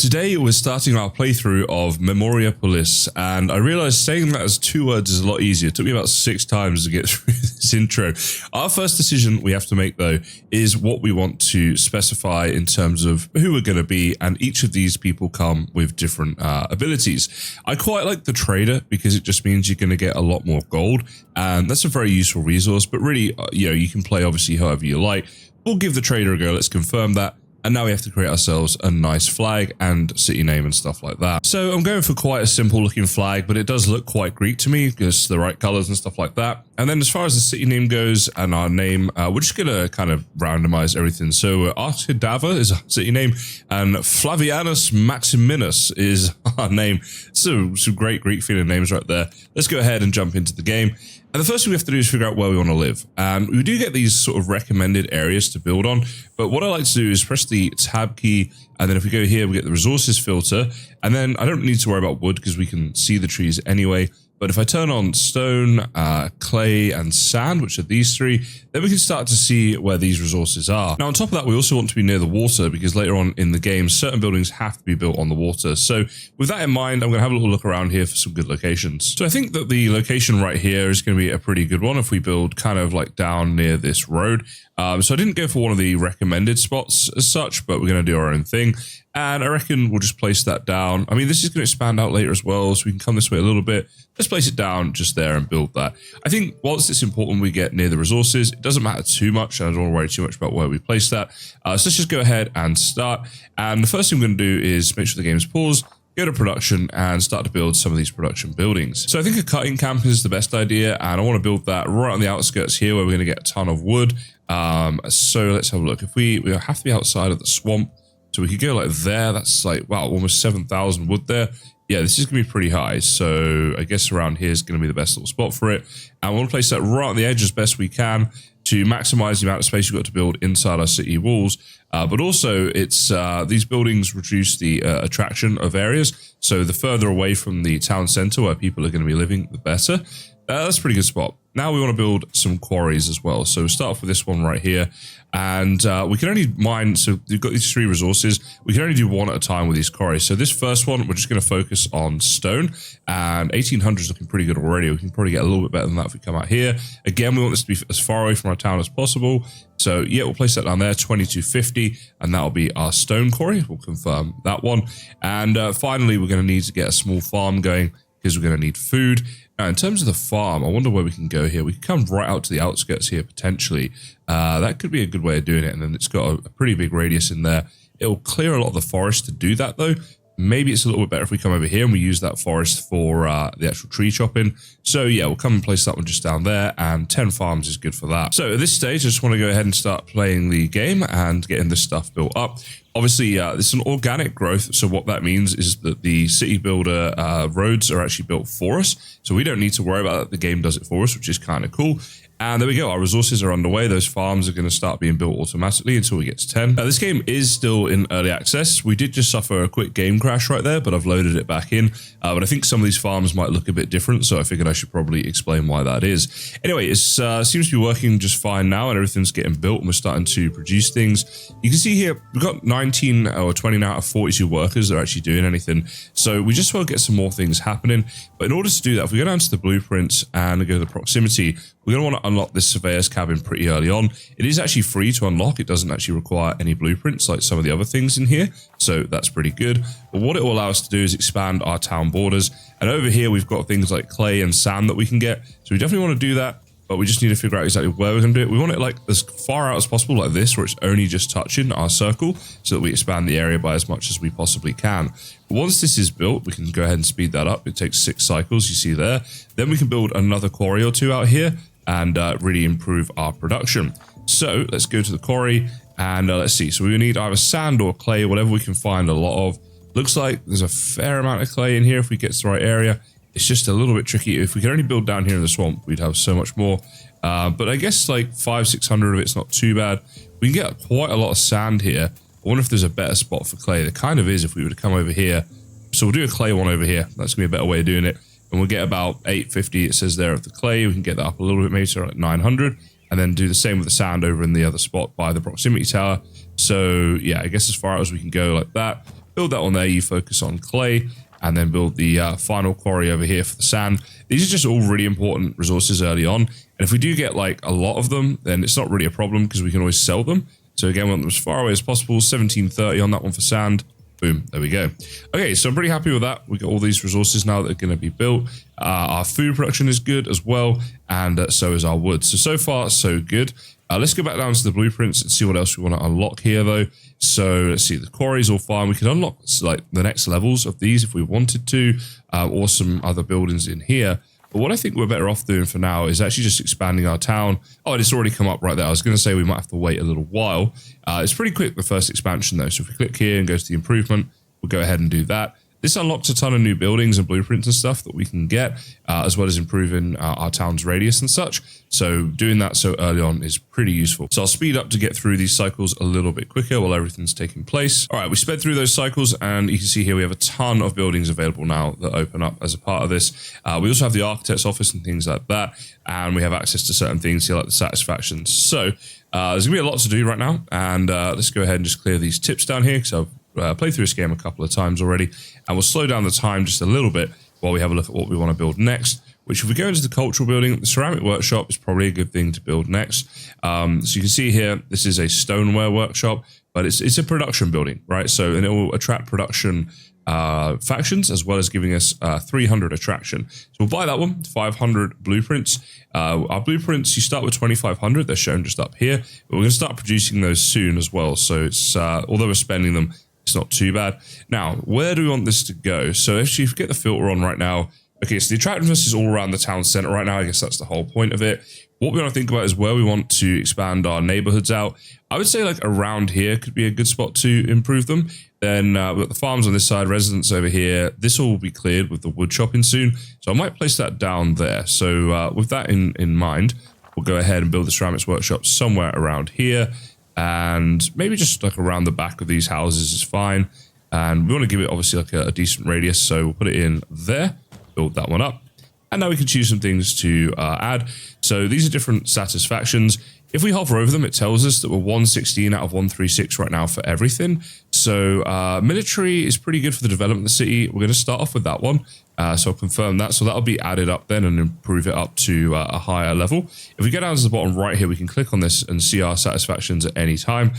Today we're starting our playthrough of Memoriapolis, and I realized saying that as 2 words is a lot easier. It took me about 6 times to get through this intro. Our first decision we have to make, though, is what we want to specify in terms of who we're going to be, and each of these people come with different abilities. I quite like the trader because it just means you're going to get a lot more gold, and that's a very useful resource, but really, you can play obviously however you like. We'll give the trader a go, let's confirm that. And now we have to create ourselves a nice flag and city name and stuff like that. So I'm going for quite a simple looking flag, but it does look quite Greek to me because the right colors and stuff like that. And then as far as the city name goes and our name, we're just going to kind of randomize everything. So Artidava is our city name and Flavianus Maximinus is our name. So some great Greek feeling names right there. Let's go ahead and jump into the game. And the first thing we have to do is figure out where we want to live. And we do get these sort of recommended areas to build on. But what I like to do is press the tab key. And then if we go here, we get the resources filter. And then I don't need to worry about wood because we can see the trees anyway. But if I turn on stone, clay, and sand, which are these three, then we can start to see where these resources are. Now, on top of that, we also want to be near the water because later on in the game, certain buildings have to be built on the water. So with that in mind, I'm going to have a little look around here for some good locations. So I think that the location right here is going to be a pretty good one if we build kind of like down near this road. So I didn't go for one of the recommended spots as such, but we're going to do our own thing. And I reckon we'll just place that down. I mean, this is going to expand out later as well, so we can come this way a little bit. Let's place it down just there and build that. I think whilst it's important we get near the resources, it doesn't matter too much, and I don't want to worry too much about where we place that. So let's just go ahead and start. And the first thing we're going to do is make sure the game's paused, go to production, and start to build some of these production buildings. So I think a cutting camp is the best idea, and I want to build that right on the outskirts here where we're going to get a ton of wood. So let's have a look. If we have to be outside of the swamp, so we could go like there. That's like, wow, almost 7,000 wood there. Yeah, this is going to be pretty high. So I guess around here is going to be the best little spot for it. And we want to place that right on the edge as best we can to maximize the amount of space we've got to build inside our city walls. But also, it's these buildings reduce the attraction of areas. So the further away from the town center where people are going to be living, the better. That's a pretty good spot. Now we want to build some quarries as well. So we'll start off with this one right here. And we can only mine, so we've got these 3 resources. We can only do one at a time with these quarries. So this first one, we're just going to focus on stone. And 1800 is looking pretty good already. We can probably get a little bit better than that if we come out here. Again, we want this to be as far away from our town as possible. So yeah, we'll place that down there, 2250. And that'll be our stone quarry. We'll confirm that one. And finally, we're going to need to get a small farm going because we're going to need food. Now, in terms of the farm, I wonder where we can go here. We can come right out to the outskirts here, potentially. That could be a good way of doing it. And then it's got a pretty big radius in there. It'll clear a lot of the forest to do that, though. Maybe it's a little bit better if we come over here and we use that forest for the actual tree chopping. So yeah, we'll come and place that one just down there, and 10 farms is good for that. So at this stage, I just want to go ahead and start playing the game and getting this stuff built up. Obviously, this is an organic growth, so what that means is that the city builder roads are actually built for us, so we don't need to worry about that. The game does it for us, which is kind of cool. And there we go, our resources are underway. Those farms are going to start being built automatically until we get to 10. This game is still in early access. We did just suffer a quick game crash right there, but I've loaded it back in. But I think some of these farms might look a bit different, so I figured I should probably explain why that is. Anyway, it seems to be working just fine now, and everything's getting built, and we're starting to produce things. You can see here, we've got 19 or 20 out of 42 workers that are actually doing anything. So we just want to get some more things happening. But in order to do that, if we go down to the blueprints and go to the proximity, we're going to want to unlock this surveyor's cabin pretty early on. It is actually free to unlock. It doesn't actually require any blueprints like some of the other things in here. So that's pretty good. But what it will allow us to do is expand our town borders. And over here, we've got things like clay and sand that we can get. So we definitely want to do that. But we just need to figure out exactly where we're going to do it. We want it like as far out as possible like this, where it's only just touching our circle, so that we expand the area by as much as we possibly can. But once this is built, we can go ahead and speed that up. It takes 6 cycles, you see there. Then we can build another quarry or 2 out here and really improve our production. So let's go to the quarry and let's see. So we need either sand or clay, whatever we can find a lot of. Looks like there's a fair amount of clay in here if we get to the right area. It's just a little bit tricky. If we could only build down here in the swamp, we'd have so much more. But I guess like 500-600 of it's not too bad. We can get quite a lot of sand here. I wonder if there's a better spot for clay. There kind of is if we were to come over here. So we'll do a clay one over here. That's going to be a better way of doing it. And we'll get about 850, it says there, of the clay. We can get that up a little bit, maybe to like 900. And then do the same with the sand over in the other spot by the proximity tower. So yeah, I guess as far out as we can go like that. build that on there. You focus on clay and then build the final quarry over here for the sand. These are just all really important resources early on. And if we do get like a lot of them, then it's not really a problem because we can always sell them. So again, we want them as far away as possible. 1730 on that one for sand. Boom, there we go. Okay, so I'm pretty happy with that. We got all these resources now that are going to be built. Our food production is good as well, and so is our wood. So far, so good. Let's go back down to the blueprints and see what else we want to unlock here, though. So let's see, the quarry's all fine. We can unlock like the next levels of these if we wanted to, or some other buildings in here. But what I think we're better off doing for now is actually just expanding our town. Oh, and it's already come up right there. I was going to say we might have to wait a little while. It's pretty quick, the first expansion, though. So if we click here and go to the improvement, we'll go ahead and do that. This unlocks a ton of new buildings and blueprints and stuff that we can get, as well as improving our town's radius and such. So doing that so early on is pretty useful. So I'll speed up to get through these cycles a little bit quicker while everything's taking place. All right, we sped through those cycles, and you can see here we have a ton of buildings available now that open up as a part of this. We also have the architect's office and things like that, and we have access to certain things here like the satisfactions. So there's gonna be a lot to do right now, and let's go ahead and just clear these tips down here because I've played through this game a couple of times already, and we'll slow down the time just a little bit while we have a look at what we want to build next, which if we go into the cultural building, the ceramic workshop is probably a good thing to build next. So you can see here, this is a stoneware workshop, but it's a production building, right? So, and it will attract production factions as well as giving us 300 attraction. So we'll buy that one, 500 blueprints. Our blueprints, you start with 2,500. They're shown just up here, but we're going to start producing those soon as well. So it's, although we're spending them, it's not too bad. Now, where do we want this to go? So actually, if you get the filter on right now, okay, so the attractiveness is all around the town center right now. I guess that's the whole point of it. What we want to think about is where we want to expand our neighborhoods out. I would say like around here could be a good spot to improve them. Then we've got the farms on this side, residents over here. This will be cleared with the wood chopping soon. So I might place that down there. So with that in mind, we'll go ahead and build the ceramics workshop somewhere around here. And maybe just like around the back of these houses is fine. And we want to give it obviously like a decent radius. So we'll put it in there, build that one up. And now we can choose some things to add. So these are different satisfactions. If we hover over them, it tells us that we're 116 out of 136 right now for everything. So military is pretty good for the development of the city. We're going to start off with that one. So I'll confirm that. So that'll be added up then and improve it up to a higher level. If we go down to the bottom right here, we can click on this and see our satisfactions at any time.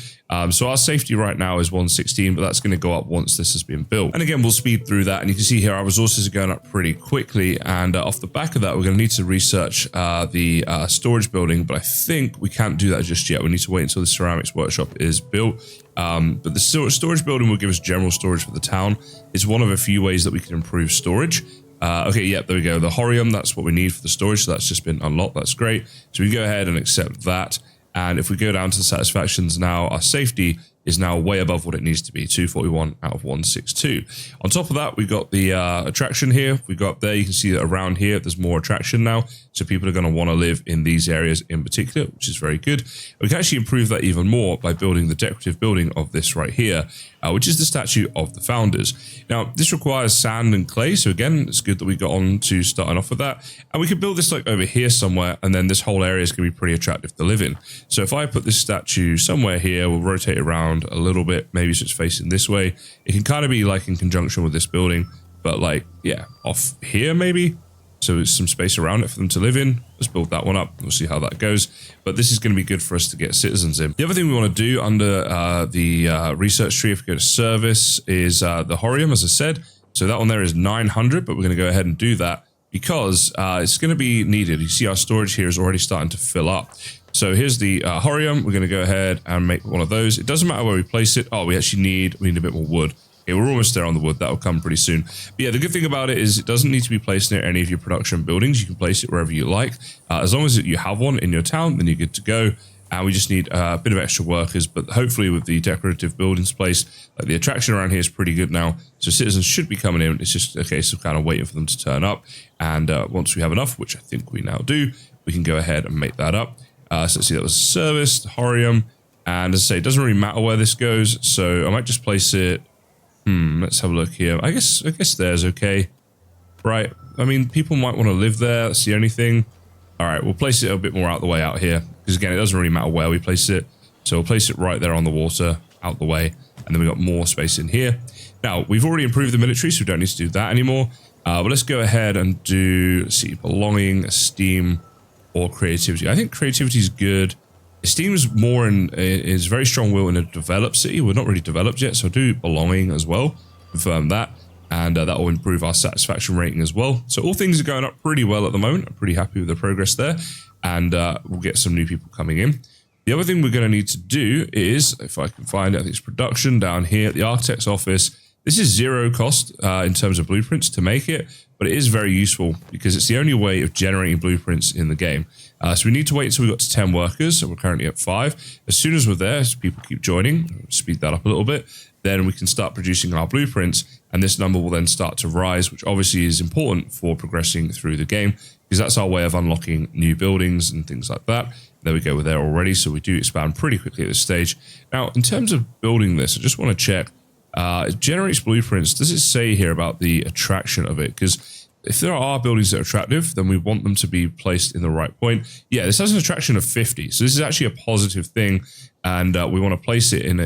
So our safety right now is 116, but that's going to go up once this has been built. And again, we'll speed through that. And you can see here our resources are going up pretty quickly. And off the back of that, we're going to need to research the storage building, but I think we can't do that just yet. We need to wait until the ceramics workshop is built. But the storage building will give us general storage for the town. It's one of a few ways that we can improve storage. Okay, yep, there we go. The Horium, that's what we need for the storage. So that's just been unlocked. That's great. So we can go ahead and accept that. And if we go down to the satisfactions now, our safety is now way above what it needs to be, 241 out of 162. On top of that, we've got the attraction here. If we go up there, you can see that around here, there's more attraction now. So people are going to want to live in these areas in particular, which is very good. We can actually improve that even more by building the decorative building of this right here, which is the statue of the founders. Now, this requires sand and clay. So again, it's good that we got on to starting off with that. And we could build this like over here somewhere, and then this whole area is going to be pretty attractive to live in. So if I put this statue somewhere here, we'll rotate around a little bit, maybe so it's facing this way. It can kind of be like in conjunction with this building, but like, yeah, off here maybe. So there's some space around it for them to live in. Let's build that one up. We'll see how that goes. But this is going to be good for us to get citizens in. The other thing we want to do under the research tree, if we go to service, is the Horium, as I said. So that one there is 900, but we're going to go ahead and do that because it's going to be needed. You see our storage here is already starting to fill up. So here's the Horium. We're going to go ahead and make one of those. It doesn't matter where we place it. Oh, we need a bit more wood. Okay, we're almost there on the wood. That will come pretty soon. But yeah, the good thing about it is it doesn't need to be placed near any of your production buildings. You can place it wherever you like. As long as you have one in your town, then you're good to go. And we just need a bit of extra workers. But hopefully with the decorative buildings placed, like the attraction around here is pretty good now. So citizens should be coming in. It's just a case of kind of waiting for them to turn up. And once we have enough, which I think we now do, we can go ahead and make that up. So let's see, that was service, the Horium. And as I say, it doesn't really matter where this goes. So I might just place it. Let's have a look here. I guess there's okay. Right. I mean, people might want to live there. That's the only thing. All right, we'll place it a bit more out the way out here. Because again, it doesn't really matter where we place it. So we'll place it right there on the water, out the way. And then we got more space in here. Now, we've already improved the military, so we don't need to do that anymore. But let's go ahead and do, let's see, belonging, esteem, or creativity. I think creativity is good. Esteem is more in, is very strong will in a developed city. We're not really developed yet, so do belonging as well. Confirm that. And that will improve our satisfaction rating as well. So all things are going up pretty well at the moment. I'm pretty happy with the progress there. And we'll get some new people coming in. The other thing we're going to need to do is, if I can find it, I think it's production down here at the architect's office. This is zero cost in terms of blueprints to make it, but it is very useful because it's the only way of generating blueprints in the game. So we need to wait until we got to 10 workers, so we're currently at 5. As soon as we're there, as people keep joining, speed that up a little bit, then we can start producing our blueprints, and this number will then start to rise, which obviously is important for progressing through the game, because that's our way of unlocking new buildings and things like that. There we go, we're there already, so we do expand pretty quickly at this stage. Now, in terms of building this, I just want to check, it generates blueprints. Does it say here about the attraction of it? Because if there are buildings that are attractive, then we want them to be placed in the right point. Yeah, this has an attraction of 50, so this is actually a positive thing, and we want to place it in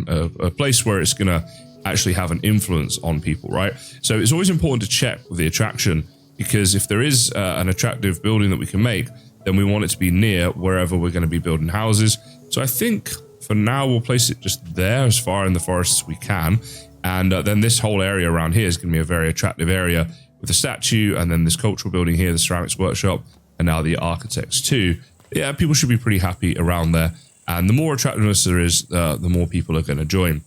a place where it's going to actually have an influence on people, right? So it's always important to check with the attraction, because if there is an attractive building that we can make, then we want it to be near wherever we're going to be building houses. So I think for now we'll place it just there, as far in the forest as we can, and then this whole area around here is going to be a very attractive area with the statue, and then this cultural building here, the ceramics workshop, and now the architects too. Yeah, people should be pretty happy around there, and the more attractiveness there is, the more people are going to join.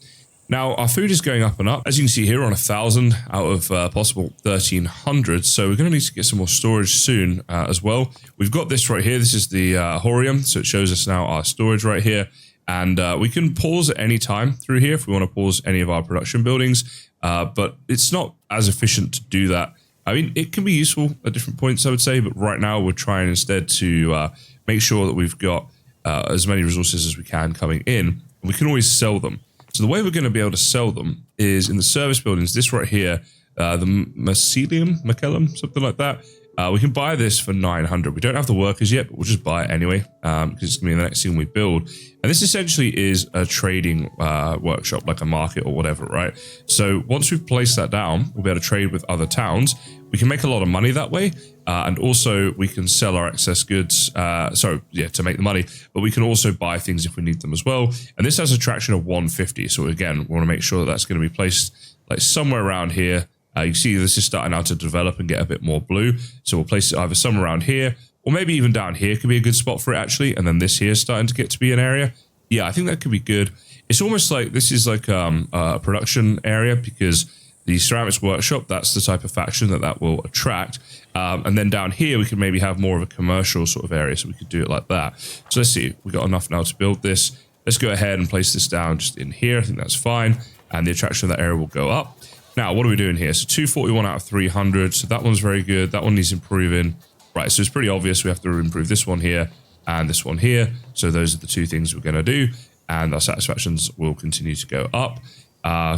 Now, our food is going up and up. As you can see here, we're on 1,000 out of possible 1,300. So we're going to need to get some more storage soon as well. We've got this right here. This is the Horium. So it shows us now our storage right here. And we can pause at any time through here if we want to pause any of our production buildings. But it's not as efficient to do that. I mean, it can be useful at different points, I would say. But right now, we're trying instead to make sure that we've got as many resources as we can coming in. And we can always sell them. So the way we're going to be able to sell them is in the service buildings, this right here, the Mycelium, something like that. We can buy this for 900. We don't have the workers yet, but we'll just buy it anyway, because it's going to be the next thing we build. And this essentially is a trading workshop, like a market or whatever, right? So once we've placed that down, we'll be able to trade with other towns. We can make a lot of money that way. And also we can sell our excess goods, to make the money, but we can also buy things if we need them as well. And this has a traction of 150. So again, we want to make sure that that's going to be placed like somewhere around here. You see this is starting now to develop and get a bit more blue. So we'll place it either somewhere around here, or maybe even down here could be a good spot for it actually. And then this here is starting to get to be an area. Yeah, I think that could be good. It's almost like this is like a production area, because the ceramics workshop, that's the type of faction that will attract. And then down here, we could maybe have more of a commercial sort of area, so we could do it like that. So let's see, we've got enough now to build this. Let's go ahead and place this down just in here. I think that's fine. And the attraction of that area will go up. Now, what are we doing here? So 241 out of 300. So that one's very good. That one needs improving. Right, so it's pretty obvious we have to improve this one here and this one here. So those are the two things we're going to do. And our satisfactions will continue to go up.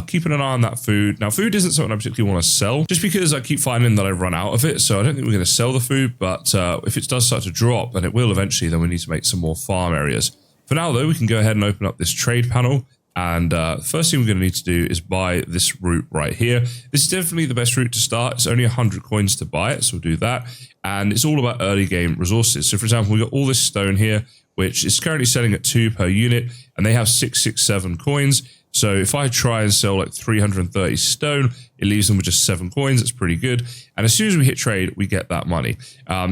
Keeping an eye on that food. Now, food isn't something I particularly want to sell, just because I keep finding that I run out of it. So I don't think we're going to sell the food, but if it does start to drop, and it will eventually, then we need to make some more farm areas. For now, though, we can go ahead and open up this trade panel. And the first thing we're going to need to do is buy this route right here. This is definitely the best route to start. It's only 100 coins to buy it, so we'll do that. And it's all about early game resources. So, for example, we've got all this stone here, which is currently selling at 2 per unit, and they have 667 coins. So if I try and sell like 330 stone, it leaves them with just 7 coins. That's pretty good. And as soon as we hit trade, we get that money.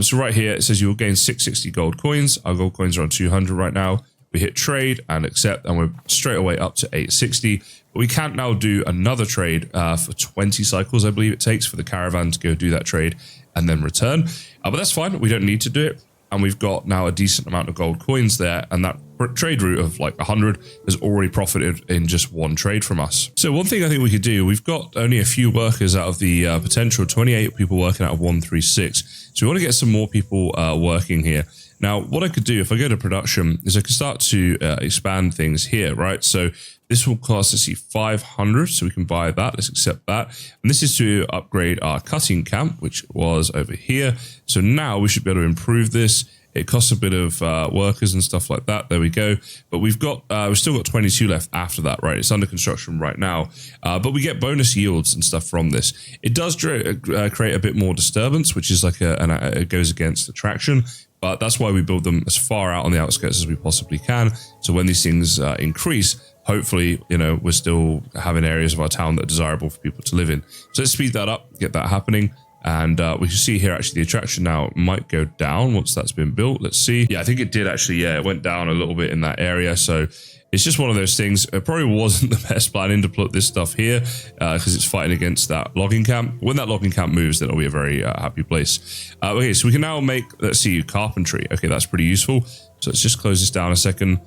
So right here, it says you will gain 660 gold coins. Our gold coins are on 200 right now. We hit trade and accept, and we're straight away up to 860. But we can't now do another trade for 20 cycles, I believe it takes for the caravan to go do that trade and then return. But that's fine. We don't need to do it. And we've got now a decent amount of gold coins there. And that trade route of like 100 has already profited in just one trade from us. So one thing I think we could do, we've got only a few workers out of the potential 28 people working out of 136. So we want to get some more people working here. Now, what I could do if I go to production is I could start to expand things here, right? So this will cost, let's see, 500. So we can buy that. Let's accept that. And this is to upgrade our cutting camp, which was over here. So now we should be able to improve this. It costs a bit of workers and stuff like that. There we go. But we've still got 22 left after that, right? It's under construction right now. But we get bonus yields and stuff from this. It does create a bit more disturbance, which is like it goes against attraction. But that's why we build them as far out on the outskirts as we possibly can. So when these things increase, hopefully, we're still having areas of our town that are desirable for people to live in. So let's speed that up, get that happening. And we can see here, actually, the attraction now might go down once that's been built. Let's see. Yeah, I think it did actually. Yeah, it went down a little bit in that area. So it's just one of those things. It probably wasn't the best planning to put this stuff here because it's fighting against that logging camp. When that logging camp moves, then it'll be a very happy place. Okay, so we can now make, let's see, carpentry. Okay, that's pretty useful. So let's just close this down a second.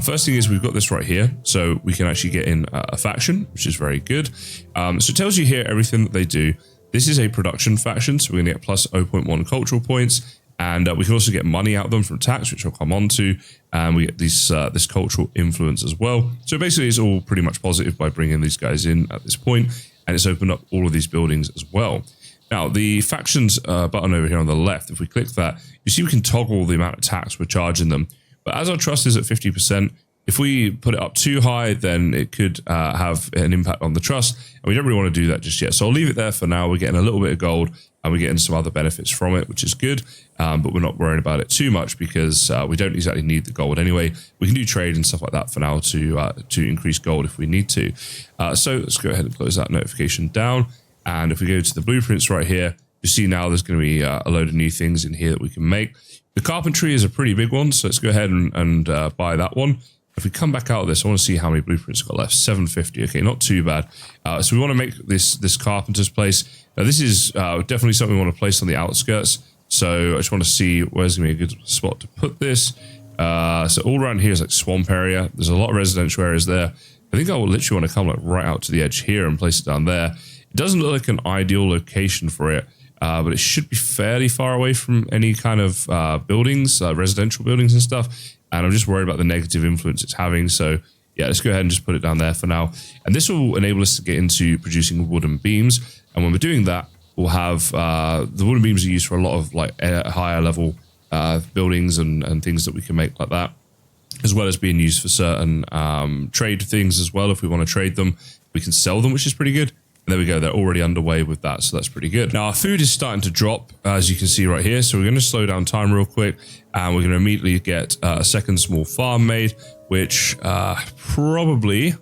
First thing is we've got this right here, so we can actually get in a faction, which is very good. So it tells you here everything that they do. This is a production faction, so we're going to get plus 0.1 cultural points, and we can also get money out of them from tax, which I'll come on to, and we get this cultural influence as well. So basically it's all pretty much positive by bringing these guys in at this point, and it's opened up all of these buildings as well. Now, the factions button over here on the left, if we click that, you see we can toggle the amount of tax we're charging them. But as our trust is at 50%, if we put it up too high, then it could have an impact on the trust. And we don't really want to do that just yet. So I'll leave it there for now. We're getting a little bit of gold and we're getting some other benefits from it, which is good. But we're not worrying about it too much because we don't exactly need the gold anyway. We can do trade and stuff like that for now to increase gold if we need to. So let's go ahead and close that notification down. And if we go to the blueprints right here, you see now there's going to be a load of new things in here that we can make. The carpentry is a pretty big one, so let's go ahead and buy that one. If we come back out of this, I want to see how many blueprints we've got left. 750. Okay, not too bad. So we want to make this carpenter's place. Now, this is definitely something we want to place on the outskirts. So I just want to see where's going to be a good spot to put this. So all around here is like swamp area. There's a lot of residential areas there. I think I will literally want to come like right out to the edge here and place it down there. It doesn't look like an ideal location for it. But it should be fairly far away from any kind of buildings, residential buildings and stuff. And I'm just worried about the negative influence it's having. So yeah, let's go ahead and just put it down there for now. And this will enable us to get into producing wooden beams. And when we're doing that, we'll have the wooden beams are used for a lot of like higher level buildings and things that we can make like that, as well as being used for certain trade things as well. If we want to trade them, we can sell them, which is pretty good. And there we go, they're already underway with that, so that's pretty good. Now, our food is starting to drop, as you can see right here, so we're going to slow down time real quick, and we're going to immediately get a second small farm made, which probably,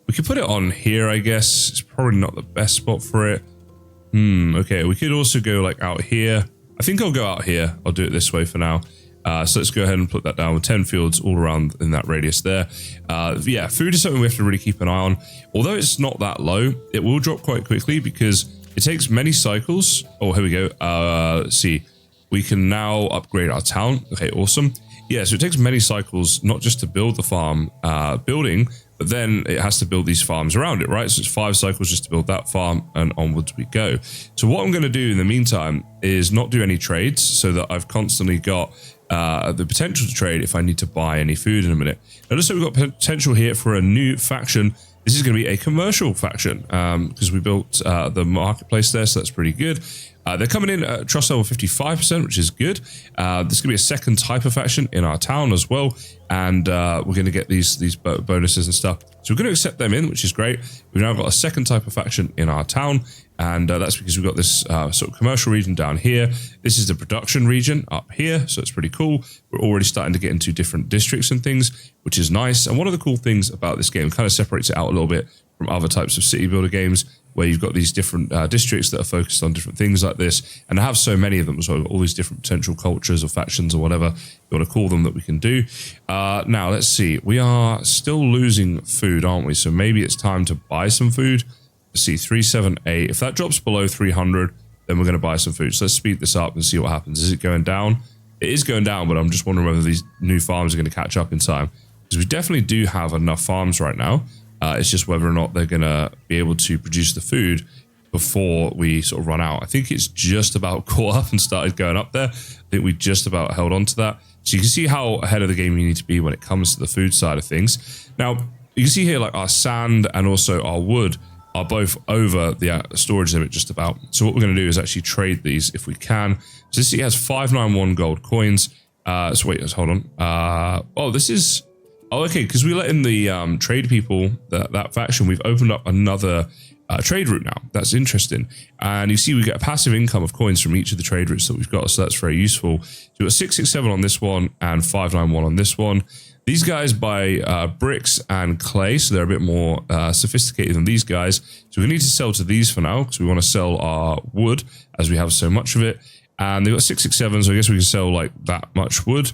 we could put it on here, I guess. It's probably not the best spot for it. Okay, we could also go like out here. I think I'll go out here. I'll do it this way for now. So let's go ahead and put that down with 10 fields all around in that radius there. Yeah, food is something we have to really keep an eye on. Although it's not that low, it will drop quite quickly because it takes many cycles. Oh, here we go. Let's see. We can now upgrade our town. Okay, awesome. Yeah, so it takes many cycles, not just to build the farm building, but then it has to build these farms around it, right? So it's 5 cycles just to build that farm, and onwards we go. So what I'm going to do in the meantime is not do any trades so that I've constantly got the potential to trade if I need to buy any food in a minute. Notice that we've got potential here for a new faction. This is going to be a commercial faction because we built the marketplace there, so that's pretty good. They're coming in at trust level 55%, which is good. There's going to be a second type of faction in our town as well, and we're going to get these bonuses and stuff. So we're going to accept them in, which is great. We've now got a second type of faction in our town, and that's because we've got this sort of commercial region down here. This is the production region up here, so it's pretty cool. We're already starting to get into different districts and things, which is nice. And one of the cool things about this game kind of separates it out a little bit from other types of city builder games, where you've got these different districts that are focused on different things like this, and I have so many of them as well, all these different potential cultures or factions or whatever you want to call them that we can do. Now, let's see. We are still losing food, aren't we? So maybe it's time to buy some food. Let's see, 378. If that drops below 300, then we're going to buy some food. So let's speed this up and see what happens. Is it going down? It is going down, but I'm just wondering whether these new farms are going to catch up in time, because we definitely do have enough farms right now. It's just whether or not they're going to be able to produce the food before we sort of run out. I think it's just about caught up and started going up there. I think we just about held on to that. So you can see how ahead of the game you need to be when it comes to the food side of things. Now, you can see here like our sand and also our wood are both over the storage limit just about. So what we're going to do is actually trade these if we can. So this has 591 gold coins. So wait, hold on. Oh, this is... Oh, okay, because we let in the trade people, that faction, we've opened up another trade route now. That's interesting. And you see we get a passive income of coins from each of the trade routes that we've got, so that's very useful. So we've got 667 on this one and 591 on this one. These guys buy bricks and clay, so they're a bit more sophisticated than these guys. So we need to sell to these for now, because we want to sell our wood, as we have so much of it. And they've got 667, so I guess we can sell like that much wood.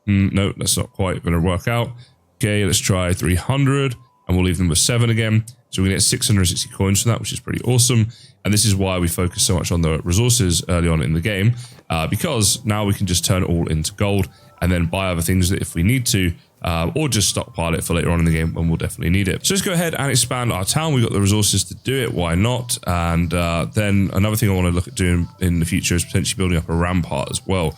No, that's not quite going to work out. Okay, let's try 300, and we'll leave them with 7 again. So we're going to get 660 coins from that, which is pretty awesome. And this is why we focus so much on the resources early on in the game, because now we can just turn it all into gold and then buy other things that if we need to, or just stockpile it for later on in the game when we'll definitely need it. So let's go ahead and expand our town. We've got the resources to do it. Why not? And then another thing I want to look at doing in the future is potentially building up a rampart as well.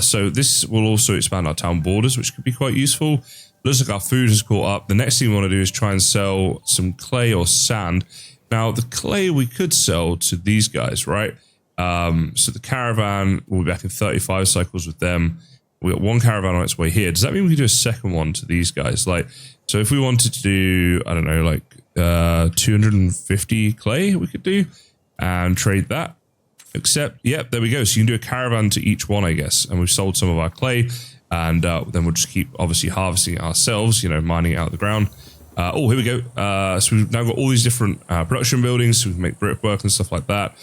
So this will also expand our town borders, which could be quite useful. Looks like our food has caught up. The next thing we want to do is try and sell some clay or sand. Now, the clay we could sell to these guys, right? So the caravan will be back in 35 cycles with them. We got one caravan on its way here. Does that mean we can do a second one to these guys? Like, so if we wanted to do, I don't know, like 250 clay, we could do and trade that. Except, yep, there we go. So you can do a caravan to each one, I guess. And we've sold some of our clay, and then we'll just keep obviously harvesting it ourselves, you know, mining it out of the ground. Oh, here we go. So we've now got all these different production buildings, so we can make brickwork and stuff like that.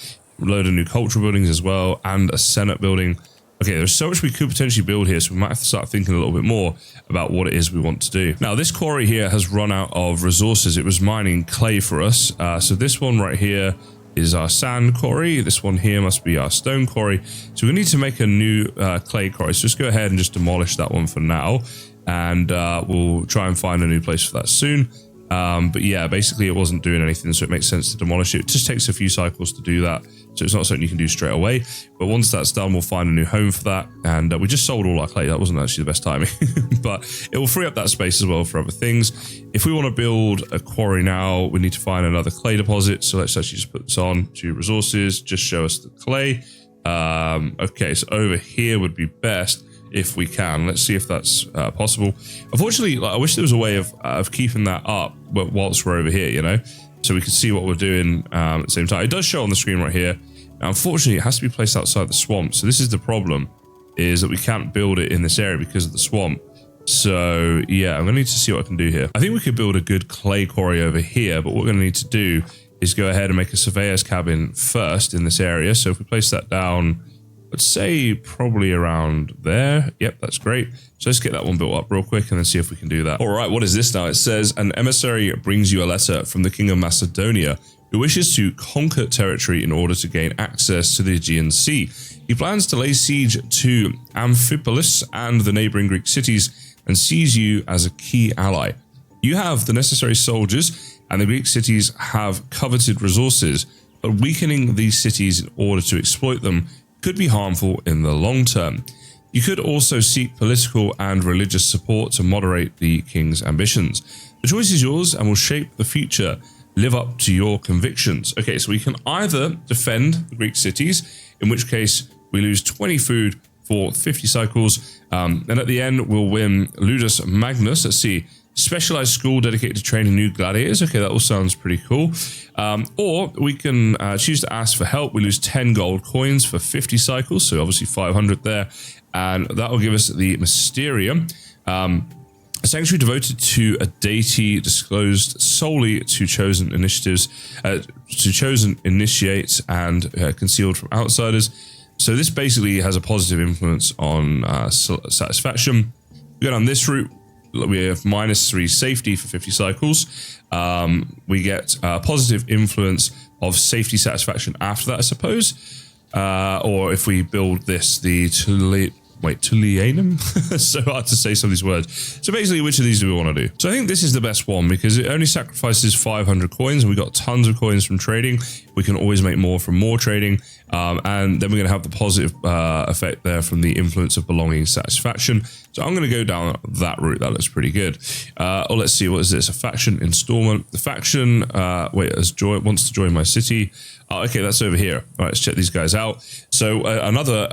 A load of new cultural buildings as well, and a senate building. Okay, there's so much we could potentially build here, so we might have to start thinking a little bit more about what it is we want to do. Now, this quarry here has run out of resources. It was mining clay for us. So this one right here is our sand quarry. This one here must be our stone quarry. So we need to make a new clay quarry. So just go ahead and just demolish that one for now. And we'll try and find a new place for that soon. But yeah, basically it wasn't doing anything, so it makes sense to demolish it. It just takes a few cycles to do that, so it's not something you can do straight away. But once that's done, we'll find a new home for that. And we just sold all our clay. That wasn't actually the best timing, but it will free up that space as well for other things. If we want to build a quarry now, we need to find another clay deposit. So let's actually just put this on to resources, just show us the clay. Okay, so over here would be best if we can. Let's see if that's possible. Unfortunately, like, I wish there was a way of keeping that up whilst we're over here, you know, so we can see what we're doing at the same time. It does show on the screen right here. Now, unfortunately, it has to be placed outside the swamp. So this is the problem, is that we can't build it in this area because of the swamp. So yeah, I'm gonna need to see what I can do here. I think we could build a good clay quarry over here, but what we're gonna need to do is go ahead and make a surveyor's cabin first in this area. So if we place that down, let's say probably around there. Yep, that's great. So let's get that one built up real quick and then see if we can do that. All right, what is this now? It says, an emissary brings you a letter from the King of Macedonia, who wishes to conquer territory in order to gain access to the Aegean Sea. He plans to lay siege to Amphipolis and the neighboring Greek cities and sees you as a key ally. You have the necessary soldiers, and the Greek cities have coveted resources, but weakening these cities in order to exploit them could be harmful in the long term. You could also seek political and religious support to moderate the king's ambitions. The choice is yours and will shape the future. Live up to your convictions. Okay, so we can either defend the Greek cities, in which case we lose 20 food for 50 cycles, and at the end we'll win Ludus Magnus. Let's see. Specialized school dedicated to training new gladiators. Okay, that all sounds pretty cool. Or we can choose to ask for help. We lose 10 gold coins for 50 cycles, so obviously 500 there. And that will give us the Mysterium. A sanctuary devoted to a deity disclosed solely to chosen initiatives, to chosen initiates and concealed from outsiders. So this basically has a positive influence on satisfaction. We go down this route. We have -3 safety for 50 cycles. We get positive influence of safety satisfaction after that, I suppose. Or if we build this, the Tullianum? So hard to say some of these words. So basically, which of these do we want to do? So I think this is the best one because it only sacrifices 500 coins and we got tons of coins from trading. We can always make more from more trading. And then we're going to have the positive effect there from the influence of belonging satisfaction. So I'm going to go down that route. That looks pretty good. Oh, let's see. What is this? A faction installment. The faction, wants to join my city. Oh, okay, that's over here. All right, let's check these guys out. So another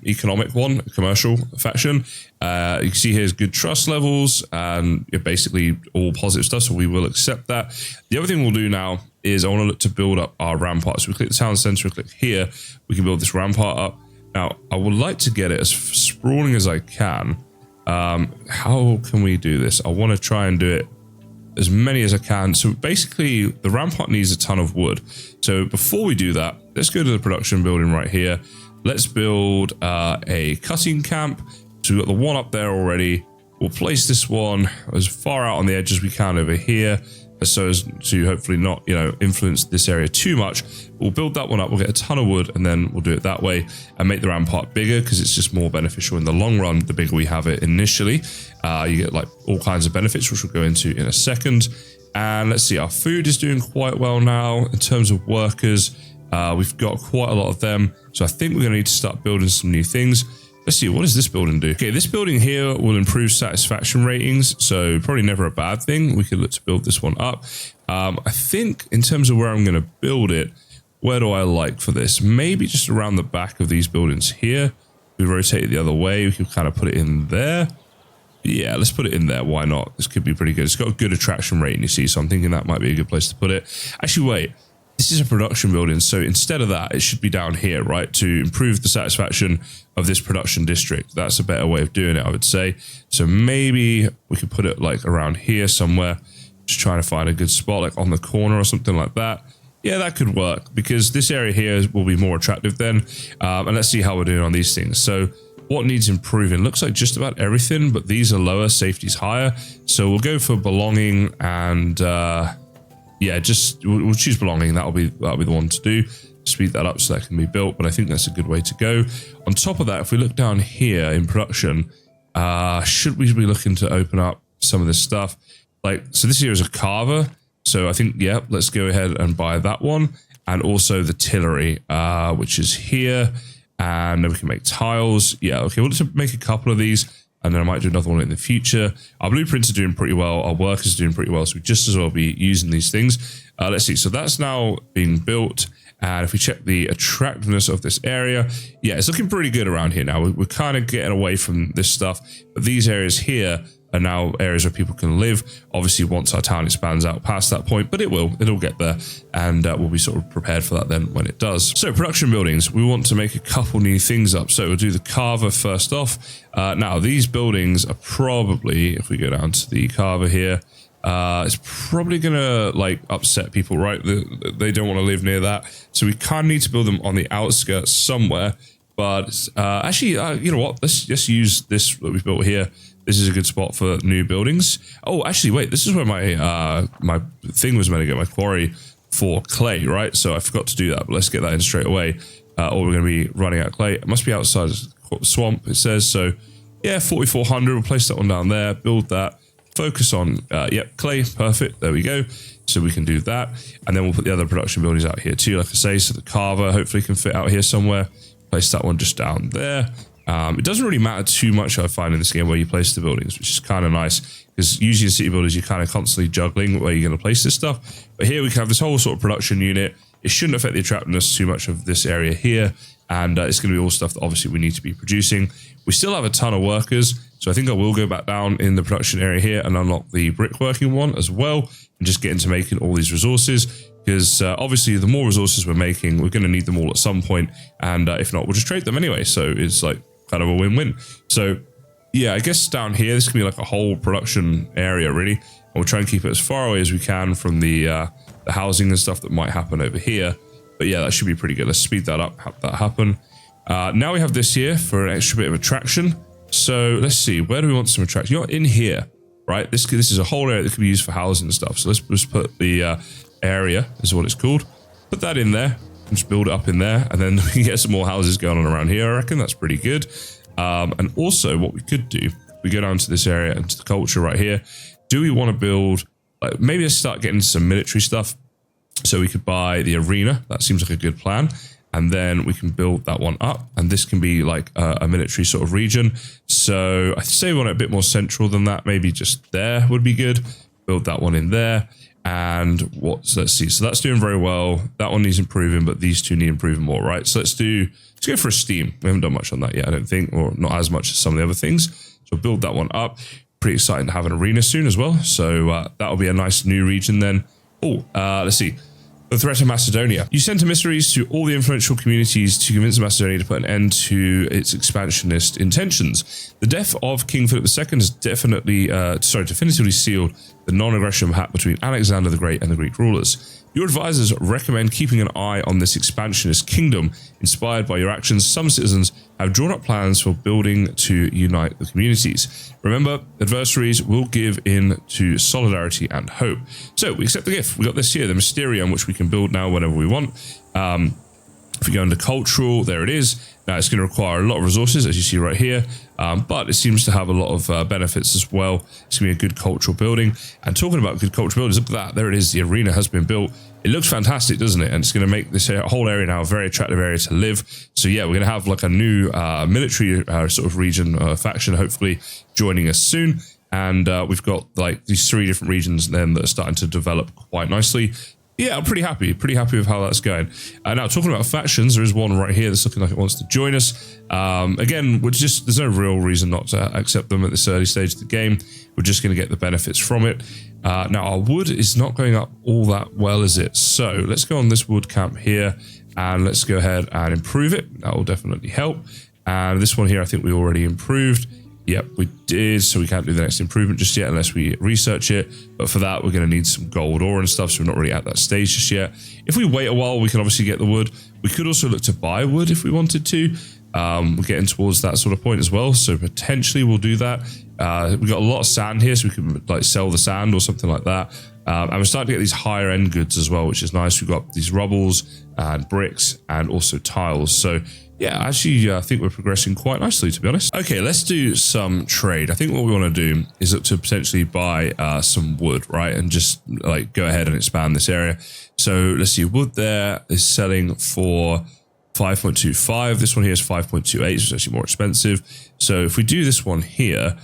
economic one, commercial faction. You can see here's good trust levels and basically all positive stuff. So we will accept that. The other thing we'll do now is I want to look to build up our rampart. So we click the town center, we click here. We can build this rampart up. Now, I would like to get it as sprawling as I can. How can we do this? I want to try and do it as many as I can. So basically, the rampart needs a ton of wood. So before we do that, let's go to the production building right here. Let's build a cutting camp. So we've got the one up there already. We'll place this one as far out on the edge as we can over here, so as to hopefully not, influence this area too much. We'll build that one up, we'll get a ton of wood, and then we'll do it that way and make the rampart bigger because it's just more beneficial in the long run the bigger we have it initially. You get like all kinds of benefits, which we'll go into in a second. And let's see, our food is doing quite well now. In terms of workers, we've got quite a lot of them. So I think we're going to need to start building some new things. Let's see, what does this building do? Okay, this building here will improve satisfaction ratings, so probably never a bad thing. We could look to build this one up. I think in terms of where I'm going to build it, where do I like for this? Maybe just around the back of these buildings here. We rotate it the other way. We can kind of put it in there. Yeah, let's put it in there. Why not? This could be pretty good. It's got a good attraction rating, you see, so I'm thinking that might be a good place to put it. Actually, wait. This is a production building, so instead of that, it should be down here, right? To improve the satisfaction of this production district. That's a better way of doing it, I would say. So maybe we could put it like around here somewhere. Just trying to find a good spot, like on the corner or something like that. Yeah, that could work because this area here will be more attractive then. And let's see how we're doing on these things. So what needs improving? Looks like just about everything, but these are lower, safety's higher. So we'll go for belonging and... yeah, just we'll choose belonging. That'll be the one to do. Speed that up so that can be built, but I think that's a good way to go. On top of that, if we look down here in production, should we be looking to open up some of this stuff? Like, so this here is a carver. So I think, yeah, let's go ahead and buy that one. And also the tillery, which is here. And then we can make tiles. Yeah, okay, we'll just make a couple of these. And then I might do another one in the future. Our blueprints are doing pretty well. Our workers are doing pretty well. So we just as well be using these things. Let's see. So that's now being built. And if we check the attractiveness of this area, yeah, it's looking pretty good around here now. We're kind of getting away from this stuff. But these areas here are now areas where people can live. Obviously, once our town expands out past that point, but it'll get there. And we'll be sort of prepared for that then when it does. So production buildings, we want to make a couple new things up. So we'll do the carver first off. Now, these buildings are probably, if we go down to the carver here, it's probably going to like upset people, right? They don't want to live near that. So we kind of need to build them on the outskirts somewhere. But actually, you know what? Let's just use this that we've built here. This is a good spot for new buildings. Oh, actually, wait, this is where my my thing was meant to go, my quarry for clay, right? So I forgot to do that, but let's get that in straight away. Or we're going to be running out of clay. It must be outside the swamp, it says. So yeah, 4,400, we'll place that one down there, build that. Focus on, yep, clay, perfect, there we go. So we can do that. And then we'll put the other production buildings out here too, like I say. So the carver hopefully can fit out here somewhere. Place that one just down there. It doesn't really matter too much, I find, in this game where you place the buildings, which is kind of nice. Because usually in city builders, you're kind of constantly juggling where you're going to place this stuff. But here we can have this whole sort of production unit. It shouldn't affect the attractiveness too much of this area here. And it's going to be all stuff that obviously we need to be producing. We still have a ton of workers. So I think I will go back down in the production area here and unlock the brickworking one as well. And just get into making all these resources. Because obviously the more resources we're making, we're going to need them all at some point. And if not, we'll just trade them anyway. So it's like kind of a win-win. So yeah, I guess down here, this can be like a whole production area really. And we'll try and keep it as far away as we can from the housing and stuff that might happen over here. But yeah, that should be pretty good. Let's speed that up, have that happen. Now we have this here for an extra bit of attraction. So let's see, where do we want some attraction? You're in here, right? This is a whole area that could be used for housing and stuff. So let's just put the area, is what it's called. Put that in there, and just build it up in there. And then we can get some more houses going on around here, I reckon. That's pretty good. And also what we could do, we go down to this area and to the culture right here. Do we want to build, like, maybe let's start getting some military stuff. So we could buy the arena. That seems like a good plan. And then we can build that one up. And this can be like a military sort of region. So I'd say we want it a bit more central than that. Maybe just there would be good. Build that one in there. And let's see. So that's doing very well. That one needs improving, but these two need improving more, right? So let's go for a steam. We haven't done much on that yet, I don't think, or not as much as some of the other things. So build that one up. Pretty exciting to have an arena soon as well. So that'll be a nice new region then. Oh, let's see. The threat of Macedonia. You sent emissaries to all the influential communities to convince Macedonia to put an end to its expansionist intentions. The death of King Philip II has definitively sealed the non-aggression pact between Alexander the Great and the Greek rulers. Your advisors recommend keeping an eye on this expansionist kingdom. Inspired by your actions, some citizens have drawn up plans for building to unite the communities. Remember, adversaries will give in to solidarity and hope. So we accept the gift. We got this here, the Mysterium, which we can build now whenever we want. If we go into cultural, there it is. Now it's going to require a lot of resources, as you see right here, but it seems to have a lot of benefits as well. It's going to be a good cultural building. And talking about good cultural buildings, look at that. There it is. The arena has been built. It looks fantastic, doesn't it? And it's going to make this whole area now a very attractive area to live. So yeah, we're going to have like a new military sort of region faction, hopefully joining us soon. And we've got like these 3 different regions then that are starting to develop quite nicely. Yeah, I'm pretty happy with how that's going. Now, talking about factions, there is one right here that's looking like it wants to join us. Again, there's no real reason not to accept them at this early stage of the game. We're just going to get the benefits from it. Now, our wood is not going up all that well, is it? So let's go on this wood camp here and let's go ahead and improve it. That will definitely help. And this one here, I think we already improved. Yep, we did, so we can't do the next improvement just yet unless we research it. But for that, we're going to need some gold ore and stuff, so we're not really at that stage just yet. If we wait a while, we can obviously get the wood. We could also look to buy wood if we wanted to. We're getting towards that sort of point as well, so potentially we'll do that. We've got a lot of sand here, so we can like sell the sand or something like that. And we're starting to get these higher end goods as well, which is nice. We've got these rubbles and bricks and also tiles. So yeah, actually, I think we're progressing quite nicely, to be honest. Okay, let's do some trade. I think what we want to do is look to potentially buy some wood, right? And just like go ahead and expand this area. So let's see, wood there is selling for 5.25. This one here is 5.28, so it's actually more expensive. So if we do this one here,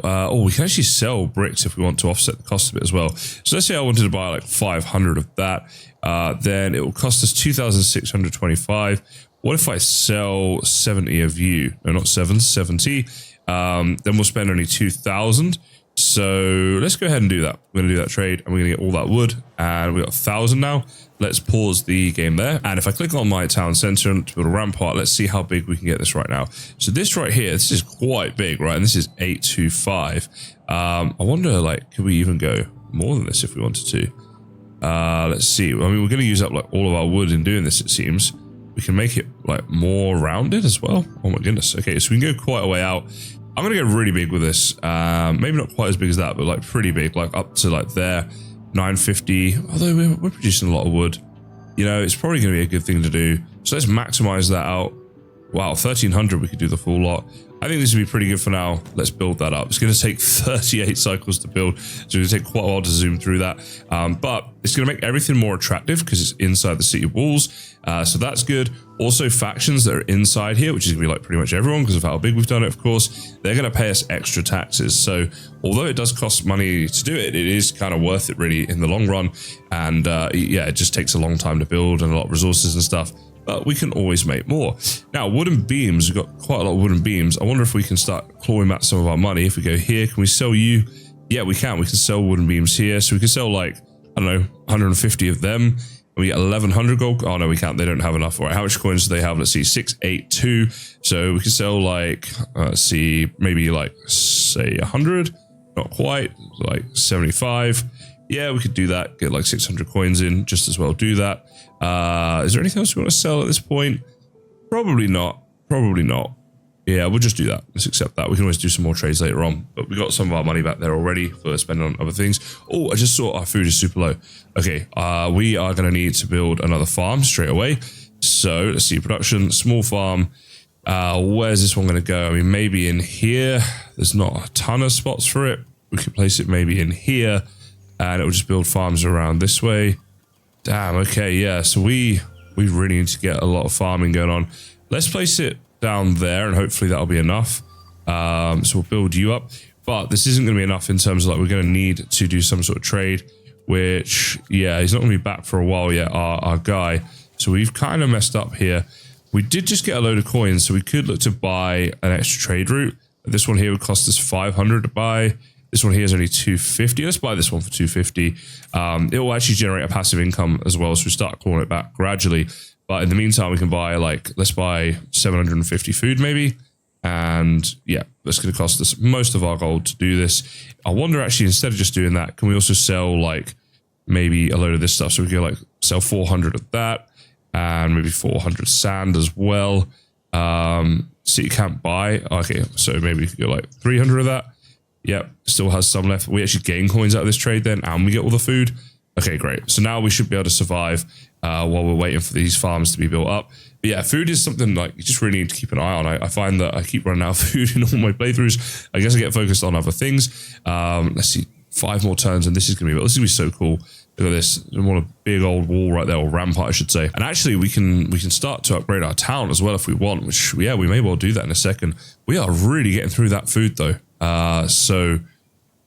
we can actually sell bricks if we want to offset the cost of it as well. So let's say I wanted to buy like 500 of that. Then it will cost us 2,625. What if I sell 70 of you? No, not 70. Then we'll spend only 2,000. So let's go ahead and do that. We're going to do that trade and we're going to get all that wood. And we got 1,000 now. Let's pause the game there. And if I click on my town center and to build a rampart, let's see how big we can get this right now. So this right here, this is quite big, right? And this is 825. I wonder, like, could we even go more than this if we wanted to? Let's see. I mean, we're going to use up like all of our wood in doing this, it seems. We can make it like more rounded as well. Oh my goodness. Okay, so we can go quite a way out. I'm going to go really big with this. Maybe not quite as big as that, but like pretty big, like up to like there, 950. Although we're producing a lot of wood. You know, it's probably going to be a good thing to do. So let's maximize that out. Wow, 1,300, we could do the full lot. I think this would be pretty good for now. Let's build that up. It's going to take 38 cycles to build, so it's going to take quite a while to zoom through that. But it's going to make everything more attractive because it's inside the city walls. So that's good. Also, factions that are inside here, which is going to be like pretty much everyone because of how big we've done it, of course, they're going to pay us extra taxes. So although it does cost money to do it, it is kind of worth it really in the long run. And yeah, it just takes a long time to build and a lot of resources and stuff. But we can always make more. Now, wooden beams, we've got quite a lot of wooden beams. I wonder if we can start clawing back some of our money. If we go here, can we sell you? Yeah, we can. We can sell wooden beams here. So we can sell like, I don't know, 150 of them. And we get 1,100 gold. Oh, no, we can't. They don't have enough. All right, how much coins do they have? Let's see, 682. So we can sell like, let's see, maybe like, say 100. Not quite, like 75. Yeah, we could do that. Get like 600 coins in. Just as well do that. Is there anything else we want to sell at this point? Probably not. Probably not. Yeah, we'll just do that. Let's accept that. We can always do some more trades later on. But we got some of our money back there already for spending on other things. Oh, I just saw our food is super low. Okay, we are going to need to build another farm straight away. So let's see, production, small farm. Where's this one going to go? I mean, maybe in here. There's not a ton of spots for it. We could place it maybe in here. And it will just build farms around this way. Damn, okay, yeah. So we really need to get a lot of farming going on. Let's place it down there and hopefully that'll be enough. So we'll build you up. But this isn't going to be enough in terms of like we're going to need to do some sort of trade. which, yeah, he's not going to be back for a while yet, our guy. So we've kind of messed up here. We did just get a load of coins, so we could look to buy an extra trade route. This one here would cost us 500 to buy. This one here is only 250. Let's buy this one for 250. It will actually generate a passive income as well, so we start calling it back gradually. But in the meantime, we can buy, like, let's buy 750 food maybe. And yeah, that's going to cost us most of our gold to do this. I wonder, actually, instead of just doing that, can we also sell, like, maybe a load of this stuff? So we can, like, sell 400 of that and maybe 400 sand as well. So you can't buy. Okay, so maybe we could go like 300 of that. Yep, still has some left. We actually gain coins out of this trade then, and we get all the food. Okay, great. So now we should be able to survive while we're waiting for these farms to be built up. But yeah, food is something like you just really need to keep an eye on. I find that I keep running out of food in all my playthroughs. I guess I get focused on other things. Let's see, 5 more turns, and this is going to be so cool. Look at this. I want a big old wall right there, or rampart, I should say. And actually, we can start to upgrade our town as well if we want, which, yeah, we may well do that in a second. We are really getting through that food, though. So,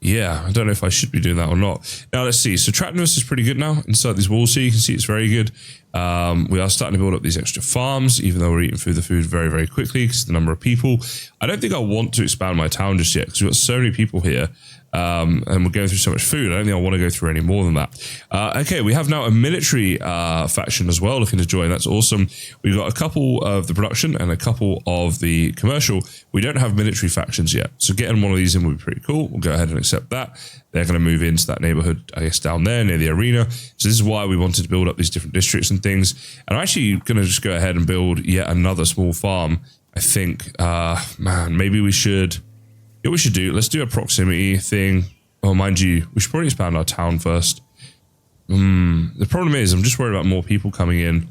yeah, I don't know if I should be doing that or not. Now, let's see. So, attractiveness is pretty good now inside these walls here. You can see it's very good. We are starting to build up these extra farms, even though we're eating through the food very, very quickly because of the number of people. I don't think I want to expand my town just yet because we've got so many people here. And we're going through so much food. I don't think I want to go through any more than that. Okay, we have now a military faction as well looking to join. That's awesome. We've got a couple of the production and a couple of the commercial. We don't have military factions yet. So getting one of these in would be pretty cool. We'll go ahead and accept that. They're going to move into that neighborhood, I guess, down there near the arena. So this is why we wanted to build up these different districts and things. And I'm actually going to just go ahead and build yet another small farm. I think, man, maybe we should... What we should do, let's do a proximity thing. Oh, mind you, we should probably expand our town first. The problem is, I'm just worried about more people coming in,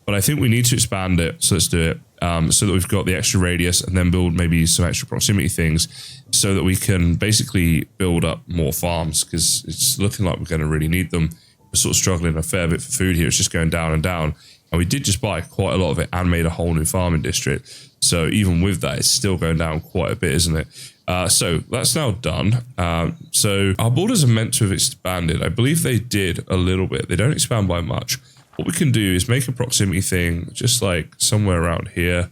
but I think we need to expand it. So let's do it so that we've got the extra radius and then build maybe some extra proximity things so that we can basically build up more farms because it's looking like we're going to really need them. We're sort of struggling a fair bit for food here. It's just going down and down. And we did just buy quite a lot of it and made a whole new farming district. So even with that, it's still going down quite a bit, isn't it? So that's now done. So our borders are meant to have expanded. I believe they did a little bit. They don't expand by much. What we can do is make a proximity thing just like somewhere around here.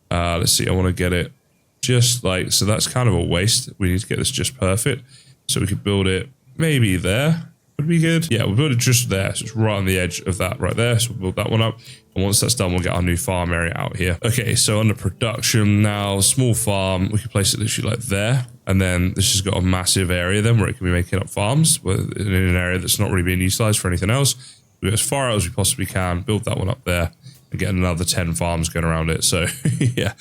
Let's see. I want to get it just like, so that's kind of a waste. We need to get this just perfect. So we could build it maybe there. Would be good. Yeah, we'll build it just there. So it's right on the edge of that right there. So we'll build that one up. And once that's done, we'll get our new farm area out here. Okay, so under production now, small farm, we can place it literally like there. And then this has got a massive area then where it can be making up farms in an area that's not really being utilized for anything else. We go as far out as we possibly can, build that one up there, and get another 10 farms going around it. So yeah,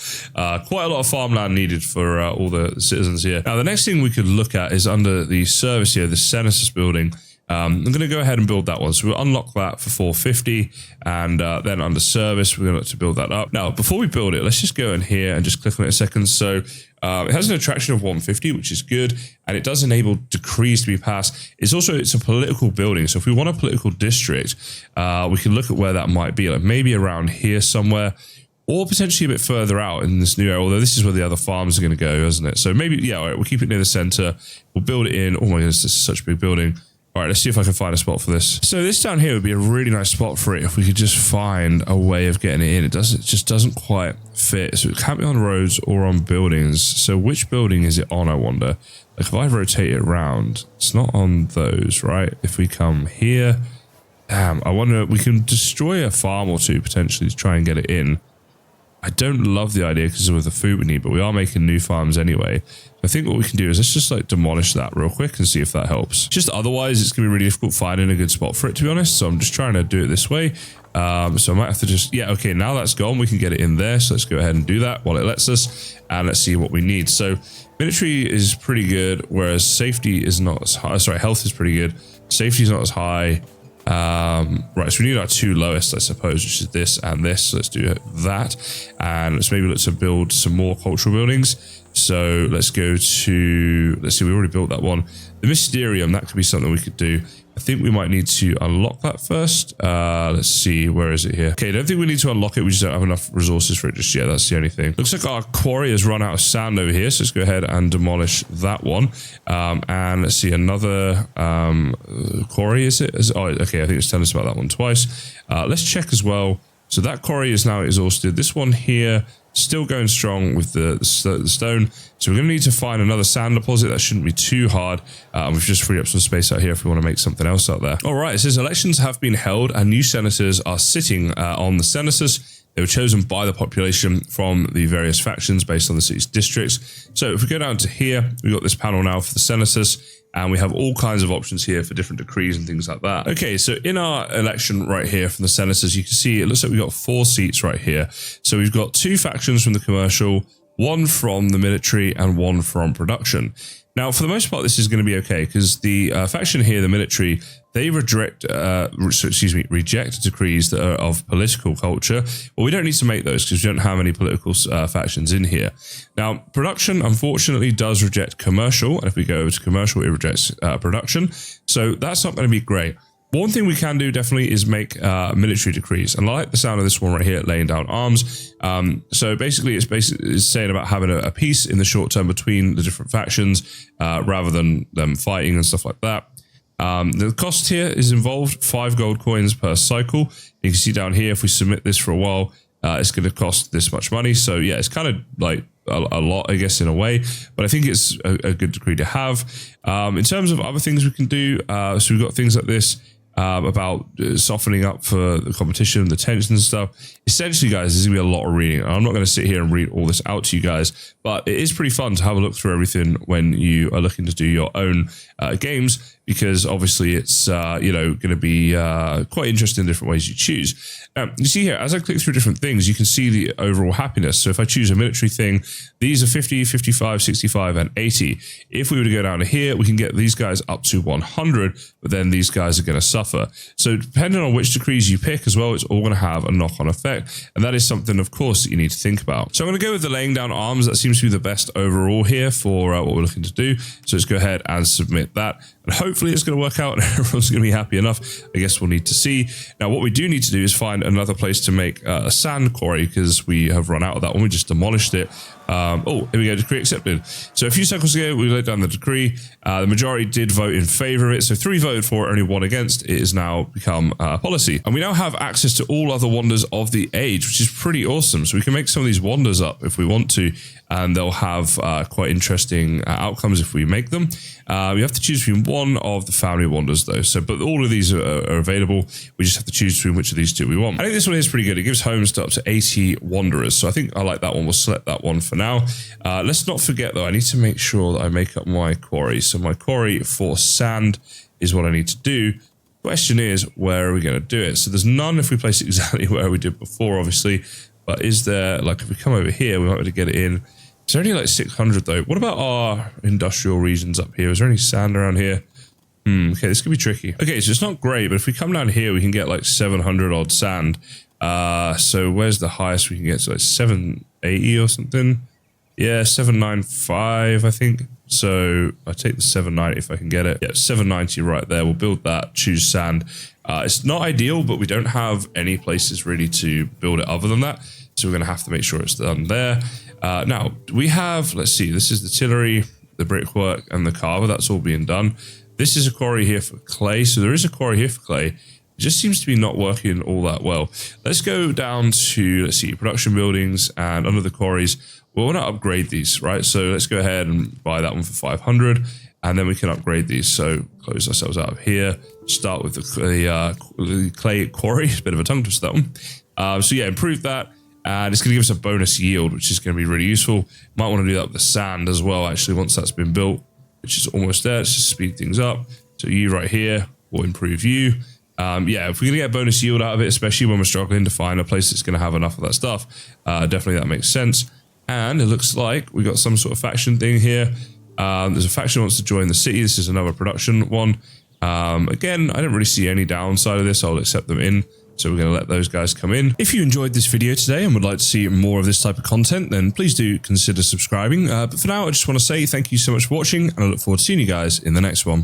quite a lot of farmland needed for all the citizens here. Now, the next thing we could look at is under the service here, the census building. I'm going to go ahead and build that one. So we'll unlock that for 450 and then under service, we're going to build that up. Now, before we build it, let's just go in here and just click on it a second. So it has an attraction of 150, which is good. And it does enable decrees to be passed. It's a political building. So if we want a political district, we can look at where that might be, like maybe around here somewhere, or potentially a bit further out in this new area, although this is where the other farms are going to go, isn't it? So maybe, yeah, all right, we'll keep it near the center. We'll build it in. Oh my goodness, this is such a big building. All right, let's see if I can find a spot for this. So this down here would be a really nice spot for it if we could just find a way of getting it in. It just doesn't quite fit. So it can't be on roads or on buildings. So which building is it on, I wonder? Like if I rotate it around, it's not on those, right? If we come here, damn, I wonder, we can destroy a farm or two potentially to try and get it in. I don't love the idea because of the food we need, but we are making new farms anyway. I think what we can do is let's just like demolish that real quick and see if that helps. Just otherwise, it's going to be really difficult finding a good spot for it, to be honest. So I'm just trying to do it this way. So I might have to just, yeah, okay, now that's gone. We can get it in there. So let's go ahead and do that while it lets us. And let's see what we need. So military is pretty good, whereas safety is not as high. Sorry, health is pretty good. Safety is not as high. Right, so we need our 2 lowest, I suppose, which is this and this. So let's do that. And let's maybe look to build some more cultural buildings. So let's go to, let's see, we already built that one. The Mysterium, that could be something we could do. I I think we might need to unlock that first. Let's see, where is it here? Okay, I don't think we need to unlock it. We just don't have enough resources for it just yet. That's the only thing. Looks like our quarry has run out of sand over here, so let's go ahead and demolish that one. And let's see, another quarry, is it? Oh, okay, I think it's telling us about that one twice. Let's check as well. So that quarry is now exhausted. This one here, still going strong with the stone. So we're going to need to find another sand deposit. That shouldn't be too hard. We've just freed up some space out here if we want to make something else out there. All right, it says elections have been held and new senators are sitting on the senators. They were chosen by the population from the various factions based on the city's districts. So if we go down to here, we've got this panel now for the senators. And we have all kinds of options here for different decrees and things like that. Okay, so in our election right here from the senators, you can see it looks like we've got 4 seats right here. So we've got 2 factions from the commercial, 1 from the military, and 1 from production. Now, for the most part, this is going to be okay because the faction here, the military, they reject decrees that are of political culture. Well, we don't need to make those because we don't have any political factions in here. Now, production, unfortunately, does reject commercial. And if we go over to commercial, it rejects production. So that's not going to be great. One thing we can do definitely is make military decrees. And I like the sound of this one right here, laying down arms. So basically, it's saying about having a peace in the short term between the different factions rather than them fighting and stuff like that. The cost here is involved 5 gold coins per cycle. You can see down here, if we submit this for a while, it's going to cost this much money. So yeah, it's kind of like a lot, I guess, in a way, but I think it's a good decree to have. In terms of other things we can do, so we've got things like this. About softening up for the competition, the tension and stuff. Essentially, guys, there's going to be a lot of reading. I'm not going to sit here and read all this out to you guys, but it is pretty fun to have a look through everything when you are looking to do your own games, because obviously it's going to be quite interesting in different ways you choose. You see here, as I click through different things, you can see the overall happiness. So if I choose a military thing, these are 50, 55, 65, and 80. If we were to go down to here, we can get these guys up to 100, but then these guys are going to suffer. So depending on which decrees you pick as well, it's all going to have a knock-on effect. And that is something, of course, that you need to think about. So I'm going to go with the laying down arms. That seems to be the best overall here for what we're looking to do. So let's go ahead and submit that. And hopefully it's going to work out and everyone's going to be happy enough. I guess we'll need to see. Now, what we do need to do is find another place to make a sand quarry, because we have run out of that one. We just demolished it. Oh, here we go, decree accepted. So a few seconds ago, we laid down the decree. The majority did vote in favor of it. So 3 voted for it, only 1 against. It has now become policy. And we now have access to all other wonders of the age, which is pretty awesome. So we can make some of these wonders up if we want to, and they'll have quite interesting outcomes if we make them. We have to choose between one of the family wonders though. So, but all of these are available. We just have to choose between which of these 2 we want. I think this one is pretty good. It gives homes to up to 80 wanderers. So I think I like that one. We'll select that one for now. Let's not forget though, I need to make sure that I make up my quarry. So my quarry for sand is what I need to do. Question is, where are we going to do it? So there's none if we place it exactly where we did before, obviously. But is there, like, if we come over here, we might be able to get it in. Is there only like 600 though? What about our industrial regions up here? Is there any sand around here? Okay, this could be tricky. Okay, so it's not great, but if we come down here, we can get like 700 odd sand. So where's the highest we can get? So like 780 or something. Yeah, 795, I think. So I take the 790 if I can get it. Yeah, 790 right there. We'll build that, choose sand. It's not ideal, but we don't have any places really to build it other than that. So we're going to have to make sure it's done there. Now, we have, let's see, this is the tillery, the brickwork, and the carver. That's all being done. This is a quarry here for clay. So there is a quarry here for clay. It just seems to be not working all that well. Let's go down to, let's see, production buildings, and under the quarries, we want to upgrade these, right? So let's go ahead and buy that one for 500, and then we can upgrade these. So close ourselves out of here. Start with the clay quarry. It's a bit of a tongue twister, that one. So yeah, improve that. And it's going to give us a bonus yield, which is going to be really useful. Might want to do that with the sand as well, actually, once that's been built, which is almost there. Let's just speed things up. So you right here will improve you. Yeah, if we're going to get a bonus yield out of it, especially when we're struggling to find a place that's going to have enough of that stuff, definitely that makes sense. And it looks like we got some sort of faction thing here. There's a faction that wants to join the city. This is another production one. Again, I don't really see any downside of this. I'll accept them in. So we're going to let those guys come in. If you enjoyed this video today and would like to see more of this type of content, then please do consider subscribing. But for now, I just want to say thank you so much for watching, and I look forward to seeing you guys in the next one.